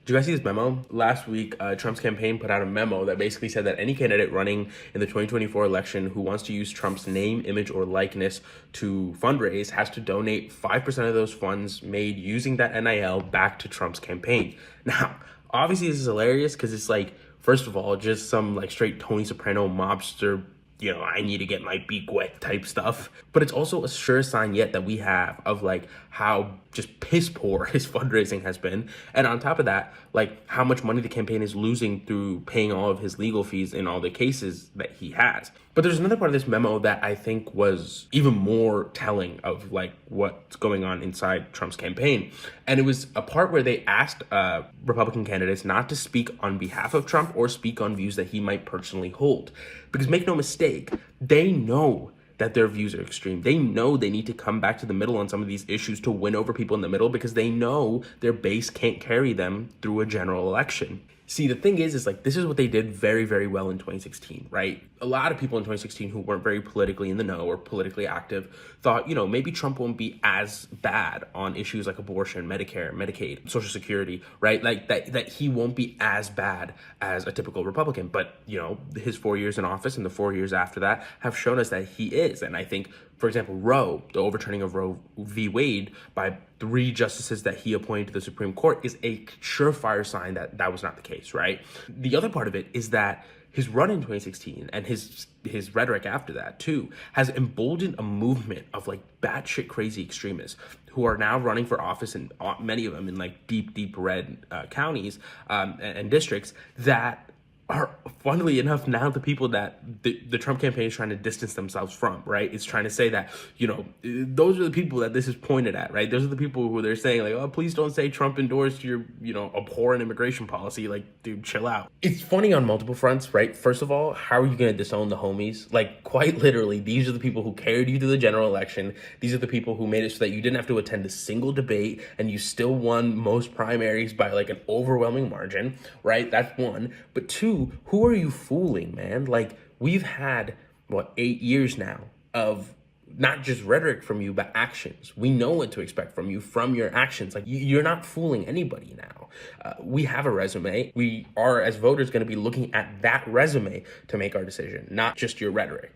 Did you guys see this memo? Last week, Trump's campaign put out a memo that basically said that any candidate running in the 2024 election who wants to use Trump's name, image, or likeness to fundraise has to donate 5% of those funds made using that NIL back to Trump's campaign. Now, obviously this is hilarious because it's like, first of all, just some like straight Tony Soprano mobster, I need to get my beak wet type stuff. But it's also a sure sign yet that we have of like how just piss poor his fundraising has been. And on top of that, like how much money the campaign is losing through paying all of his legal fees in all the cases that he has. But there's another part of this memo that I think was even more telling of like what's going on inside Trump's campaign. And it was a part where they asked Republican candidates not to speak on behalf of Trump or speak on views that he might personally hold. Because make no mistake, they know that their views are extreme. They know they need to come back to the middle on some of these issues to win over people in the middle because they know their base can't carry them through a general election. See, the thing is like, this is what they did very, very well in 2016, right? A lot of people in 2016 who weren't very politically in the know or politically active thought, maybe Trump won't be as bad on issues like abortion, Medicare, Medicaid, Social Security, right? Like that he won't be as bad as a typical Republican. But, his 4 years in office and the 4 years after that have shown us that he is. And I think, for example, Roe, the overturning of Roe v. Wade by 3 justices that he appointed to the Supreme Court is a surefire sign that that was not the case, right? The other part of it is that his run in 2016 and his rhetoric after that too has emboldened a movement of like batshit crazy extremists who are now running for office, and many of them in like deep red counties and districts that are, funnily enough, now the people that the Trump campaign is trying to distance themselves from, right? It's trying to say that, those are the people that this is pointed at, right? Those are the people who they're saying like, oh, please don't say Trump endorsed your, abhorrent immigration policy. Like, dude, chill out. It's funny on multiple fronts, right? First of all, how are you going to disown the homies? Like, quite literally, these are the people who carried you to the general election. These are the people who made it so that you didn't have to attend a single debate and you still won most primaries by like an overwhelming margin, right? That's one. But two, who are you fooling, man? Like, we've had, 8 years now of not just rhetoric from you, but actions. We know what to expect from you, from your actions. Like, you're not fooling anybody now. We have a resume. We are, as voters, going to be looking at that resume to make our decision, not just your rhetoric.